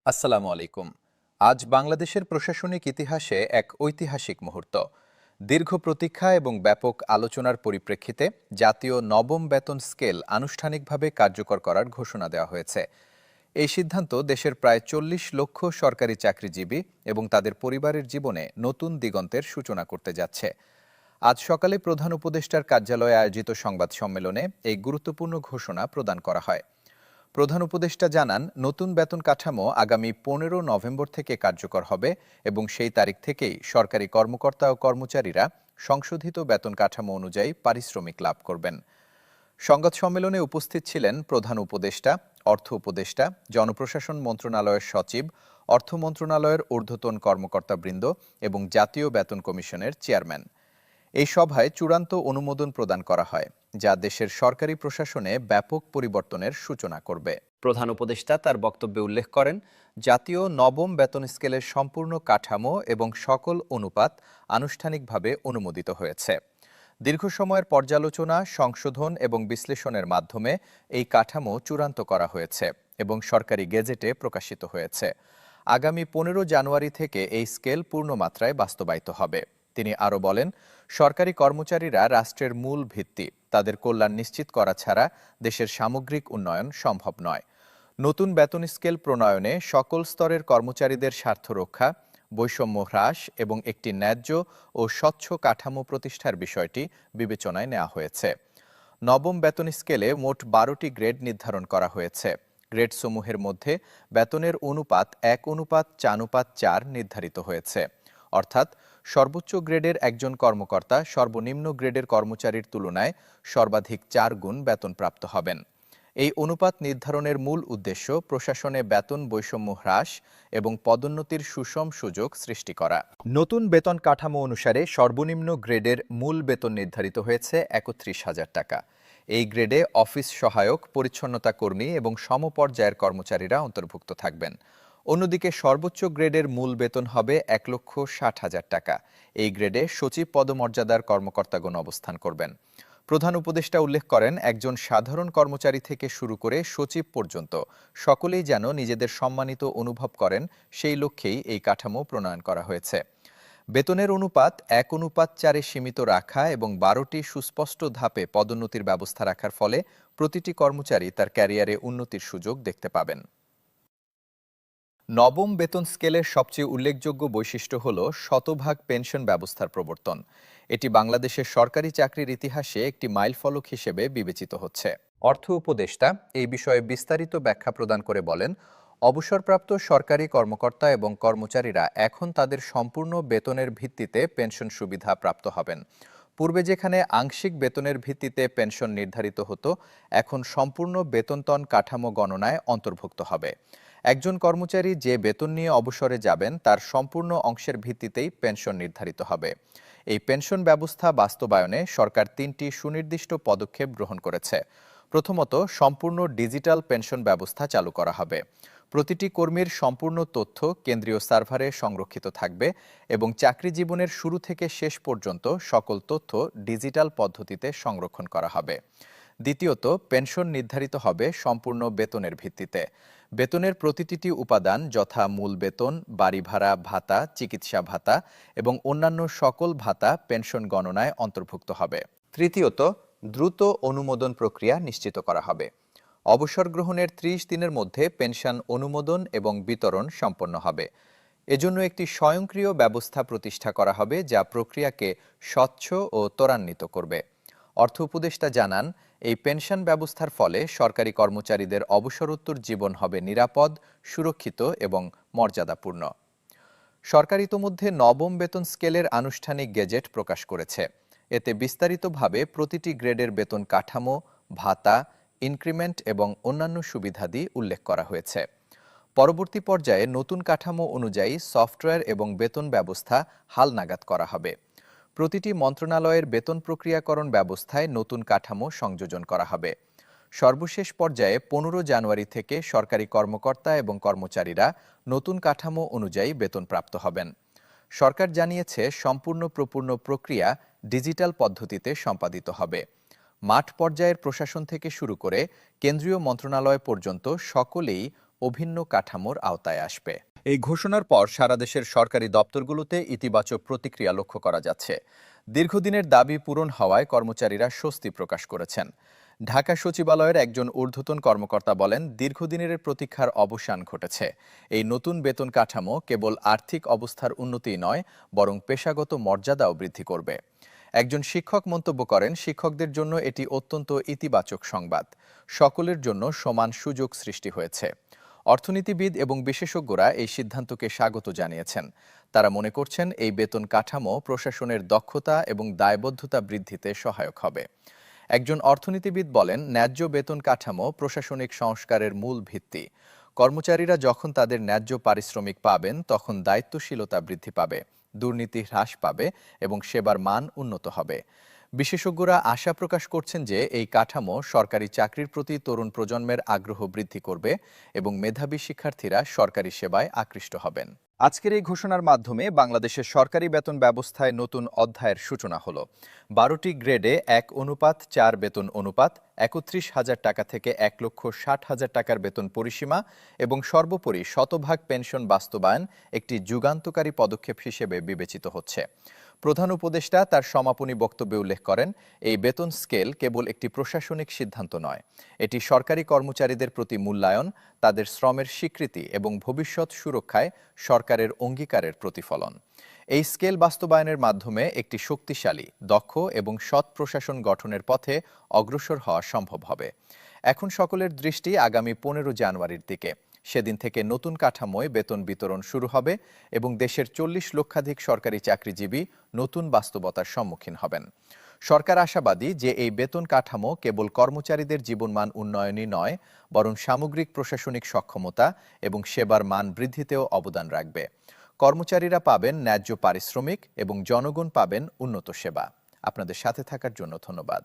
আসসালামু আলাইকুম। আজ বাংলাদেশের প্রশাসনিক ইতিহাসে এক ঐতিহাসিক মুহূর্ত। দীর্ঘ প্রতীক্ষা এবং ব্যাপক আলোচনার পরিপ্রেক্ষিতে জাতীয় নবম বেতন স্কেল আনুষ্ঠানিকভাবে কার্যকর করার ঘোষণা দেওয়া হয়েছে। এই সিদ্ধান্ত দেশের প্রায় ৪০ লক্ষ সরকারি চাকরিজীবী এবং তাদের পরিবারের জীবনে নতুন দিগন্তের সূচনা করতে যাচ্ছে। আজ সকালে প্রধান উপদেষ্টার কার্যালয়ে আয়োজিত সংবাদ সম্মেলনে এই গুরুত্বপূর্ণ ঘোষণা প্রদান করা হয়। প্রধান উপদেষ্টা জানান, নতুন বেতন কাঠামো আগামী ১৫ নভেম্বর থেকে কার্যকর হবে এবং সেই তারিখ থেকেই সরকারি কর্মকর্তা ও কর্মচারীরা সংশোধিত বেতন কাঠামো অনুযায়ী পারিশ্রমিক লাভ করবেন। সংবাদ সম্মেলনে উপস্থিত ছিলেন প্রধান উপদেষ্টা, অর্থ উপদেষ্টা, জনপ্রশাসন মন্ত্রণালয়ের সচিব, অর্থ মন্ত্রণালয়ের ঊর্ধ্বতন কর্মকর্তাবৃন্দ এবং জাতীয় বেতন কমিশনের চেয়ারম্যান। এই সভায় চূড়ান্ত অনুমোদন প্রদান করা হয়, যা দেশের সরকারি প্রশাসনে ব্যাপক পরিবর্তনের সূচনা করবে। প্রধান উপদেষ্টা তার বক্তব্যে উল্লেখ করেন, জাতীয় নবম বেতন স্কেলের সম্পূর্ণ কাঠামো এবং সকল অনুপাত আনুষ্ঠানিকভাবে অনুমোদিত হয়েছে। দীর্ঘ সময়ের পর্যালোচনা, সংশোধন এবং বিশ্লেষণের মাধ্যমে এই কাঠামো চূড়ান্ত করা হয়েছে এবং সরকারি গেজেটে প্রকাশিত হয়েছে। আগামী ১৫ জানুয়ারি থেকে এই স্কেল পূর্ণমাত্রায় বাস্তবায়িত হবে। তিনি আরও বলেন, সরকারি কর্মচারীরা রাষ্ট্রের মূল ভিত্তি। তাদের কল্যাণ নিশ্চিত করা ছাড়া দেশের সামগ্রিক উন্নয়ন সম্ভব নয়। নতুন বেতন স্কেল প্রণয়নে সকল স্তরের কর্মচারীদের স্বার্থ রক্ষা, বৈষম্য হ্রাস এবং একটি ন্যায্য ও স্বচ্ছ কাঠামো প্রতিষ্ঠার বিষয়টি বিবেচনায় নেওয়া হয়েছে। নবম বেতন স্কেলে মোট ১২টি গ্রেড নির্ধারণ করা হয়েছে। গ্রেডসমূহের মধ্যে বেতনের অনুপাত ১:৪:৪ নির্ধারিত হয়েছে। অর্থাৎ সর্বোচ্চ গ্রেডের একজন কর্মকর্তা সর্বনিম্ন গ্রেডের কর্মচারীর তুলনায় সর্বাধিক ৪ গুণ বেতনপ্রাপ্ত হবেন। এই অনুপাত নির্ধারণের মূল উদ্দেশ্য প্রশাসনে বেতন বৈষম্য হ্রাস এবং পদোন্নতির সুষম সুযোগ সৃষ্টি করা। নতুন বেতন কাঠামো অনুসারে সর্বনিম্ন গ্রেডের মূল বেতন নির্ধারিত হয়েছে ৩১,০০০ টাকা। এই গ্রেডে অফিস সহায়ক, পরিচ্ছন্নতা কর্মী এবং সমপর্যায়ের কর্মচারীরা অন্তর্ভুক্ত থাকবেন। অন্যদিকে সর্বোচ্চ গ্রেডের মূল বেতন হবে ১,৬০,০০০ টাকা। এই গ্রেডে সচিব পদমর্যাদার কর্মকর্তাগণ অবস্থান করবেন। প্রধান উপদেষ্টা উল্লেখ করেন, একজন সাধারণ কর্মচারী থেকে শুরু করে সচিব পর্যন্ত সকলেই যেন নিজেদের সম্মানিত অনুভব করেন, সেই লক্ষ্যেই এই কাঠামো প্রণয়ন করা হয়েছে। বেতনের অনুপাত ১:৪ সীমিত রাখা এবং ১২টি সুস্পষ্ট ধাপে পদোন্নতির ব্যবস্থা রাখার ফলে প্রতিটি কর্মচারী তার ক্যারিয়ারে উন্নতির সুযোগ দেখতে পাবেন। নবম বেতন স্কেলের সবচেয়ে উল্লেখযোগ্য বৈশিষ্ট্য হল শতভাগ পেনশন ব্যবস্থার প্রবর্তন। এটি বাংলাদেশের সরকারি চাকরির ইতিহাসে একটি মাইলফলক হিসেবে বিবেচিত হচ্ছে। অর্থ উপদেষ্টা এই বিষয়ে বিস্তারিত ব্যাখ্যা প্রদান করে বলেন, অবসরপ্রাপ্ত সরকারি কর্মকর্তা এবং কর্মচারীরা এখন তাদের সম্পূর্ণ বেতনের ভিত্তিতে পেনশন সুবিধা প্রাপ্ত হবেন। পূর্বে যেখানে আংশিক বেতনের ভিত্তিতে পেনশন নির্ধারিত হতো, এখন সম্পূর্ণ বেতনতন কাঠামো গণনায় অন্তর্ভুক্ত হবে। একজন কর্মচারী যে বেতন নিয়ে অবসরে যাবেন তার সম্পূর্ণ অংশের ভিত্তিতেই পেনশন নির্ধারিত হবে। এই পেনশন ব্যবস্থা বাস্তবায়নে সরকার ৩টি সুনির্দিষ্ট পদক্ষেপ গ্রহণ করেছে। প্রথমত, সম্পূর্ণ ডিজিটাল পেনশন ব্যবস্থা চালু করা হবে। প্রতিটি কর্মীর সম্পূর্ণ তথ্য কেন্দ্রীয় সার্ভারে সংরক্ষিত থাকবে এবং চাকরি জীবনের শুরু থেকে শেষ পর্যন্ত সকল তথ্য ডিজিটাল পদ্ধতিতে সংরক্ষণ করা হবে। দ্বিতীয়ত, পেনশন নির্ধারিত হবে সম্পূর্ণ বেতনের ভিত্তিতে। বেতনের প্রতিটি উপাদান যথা মূল বেতন, বাড়ি ভাড়া ভাতা, চিকিৎসা ভাতা এবং অন্যান্য সকল ভাতা পেনশন গণনায় অন্তর্ভুক্ত হবে। তৃতীয়ত, দ্রুত অনুমোদন প্রক্রিয়া নিশ্চিত করা হবে। অবসর গ্রহণের ৩০ দিনের মধ্যে পেনশন অনুমোদন এবং বিতরণ সম্পন্ন হবে। এজন্য একটি স্বয়ংক্রিয় ব্যবস্থা প্রতিষ্ঠা করা হবে যা প্রক্রিয়াকে স্বচ্ছ ও ত্বরান্বিত করবে। অর্থ উপদেষ্টা জানান, এই পেনশন ব্যবস্থার ফলে সরকারি কর্মচারীদের অবসরোত্তর জীবন হবে নিরাপদ, সুরক্ষিত এবং মর্যাদাপূর্ণ। সরকার ইতোমধ্যে নবম বেতন স্কেলের আনুষ্ঠানিক গেজেট প্রকাশ করেছে। এতে বিস্তারিতভাবে প্রতিটি গ্রেডের বেতন কাঠামো, ভাতা, ইনক্রিমেন্ট এবং অন্যান্য সুবিধাদি উল্লেখ করা হয়েছে। পরবর্তী পর্যায়ে নতুন কাঠামো অনুযায়ী সফটওয়্যার এবং বেতন ব্যবস্থা হালনাগাদ করা হবে। প্রতিটি মন্ত্রণালয়ের বেতন প্রক্রিয়াকরণ ব্যবস্থায় নতুন কাঠামো সংযোজন করা হবে। সর্বশেষ পর্যায়ে ১৫ জানুয়ারি থেকে সরকারি কর্মকর্তা এবং কর্মচারীরা নতুন কাঠামো অনুযায়ী বেতন প্রাপ্ত হবেন। সরকার জানিয়েছে, সম্পূর্ণ প্রক্রিয়া ডিজিটাল পদ্ধতিতে সম্পাদিত হবে। মাঠ পর্যায়ের প্রশাসন থেকে শুরু করে কেন্দ্রীয় মন্ত্রণালয় পর্যন্ত সকলেই অভিন্ন কাঠামোর আওতায় আসবে। এই ঘোষণার পর সারা দেশের সরকারি দপ্তরগুলোতে ইতিবাচক প্রতিক্রিয়া লক্ষ্য করা যাচ্ছে। দীর্ঘদিনের দাবি পূরণ হওয়ায় কর্মচারীরা স্বস্তি প্রকাশ করেছেন। ঢাকা সচিবালয়ের একজন ঊর্ধ্বতন কর্মকর্তা বলেন, দীর্ঘদিনের প্রতীক্ষার অবসান ঘটেছে। এই নতুন বেতন কাঠামো কেবল আর্থিক অবস্থার উন্নতিই নয়, বরং পেশাগত মর্যাদাও বৃদ্ধি করবে। একজন শিক্ষক মন্তব্য করেন, শিক্ষকদের জন্য এটি অত্যন্ত ইতিবাচক সংবাদ। সকলের জন্য সমান সুযোগ সৃষ্টি হয়েছে। অর্থনীতিবিদ এবং বিশেষজ্ঞরা এই সিদ্ধান্তকে স্বাগত জানিয়েছেন। তারা মনে করছেন, এই বেতন কাঠামো প্রশাসনের দক্ষতা এবং দায়বদ্ধতা বৃদ্ধিতে সহায়ক হবে। একজন অর্থনীতিবিদ বলেন, ন্যায্য বেতন কাঠামো প্রশাসনিক সংস্কারের মূল ভিত্তি। কর্মচারীরা যখন তাদের ন্যায্য পারিশ্রমিক পাবেন, তখন দায়িত্বশীলতা বৃদ্ধি পাবে, দুর্নীতি হ্রাস পাবে এবং সেবার মান উন্নত হবে। বিশেষজ্ঞরা আশা প্রকাশ করছেন যে এই কাঠামো সরকারি চাকরির প্রতি তরুণ প্রজন্মের আগ্রহ বৃদ্ধি করবে এবং মেধাবী শিক্ষার্থীরা সরকারি সেবায় আকৃষ্ট হবেন। আজকের এই ঘোষণার মাধ্যমে বাংলাদেশের সরকারি বেতন ব্যবস্থায় নতুন অধ্যায়ের সূচনা হলো। 12টি গ্রেডে 1:4 বেতন অনুপাত, 31,000 টাকা থেকে 1,60,000 টাকার বেতন পরিসীমা এবং সর্বোপরি শতভাগ পেনশন বাস্তবায়ন একটি যুগান্তকারী পদক্ষেপ হিসেবে বিবেচিত হচ্ছে। প্রধান উপদেষ্টা তার সমাপনী বক্তব্যে উল্লেখ করেন, এই বেতন স্কেল কেবল একটি প্রশাসনিক সিদ্ধান্ত নয়, এটি সরকারি কর্মচারীদের প্রতি মূল্যায়ন, তাদের শ্রমের স্বীকৃতি এবং ভবিষ্যৎ সুরক্ষায় সরকারের অঙ্গীকারের প্রতিফলন। এই স্কেল বাস্তবায়নের মাধ্যমে একটি শক্তিশালী, দক্ষ এবং সৎ প্রশাসন গঠনের পথে অগ্রসর হওয়া সম্ভব হবে। এখন সকলের দৃষ্টি আগামী 15 জানুয়ারির দিকে। সেদিন থেকে নতুন কাঠামোয় বেতন বিতরণ শুরু হবে এবং দেশের 40 লক্ষাধিক সরকারি চাকরিজীবী নতুন বাস্তবতার সম্মুখীন হবেন। সরকার আশাবাদী যে এই বেতন কাঠামো কেবল কর্মচারীদের জীবনমান উন্নয়নই নয়, বরং সামগ্রিক প্রশাসনিক সক্ষমতা এবং সেবার মান বৃদ্ধিতেও অবদান রাখবে। কর্মচারীরা পাবেন ন্যায্য পারিশ্রমিক এবং জনগণ পাবেন উন্নত সেবা। আপনাদের সাথে থাকার জন্য ধন্যবাদ।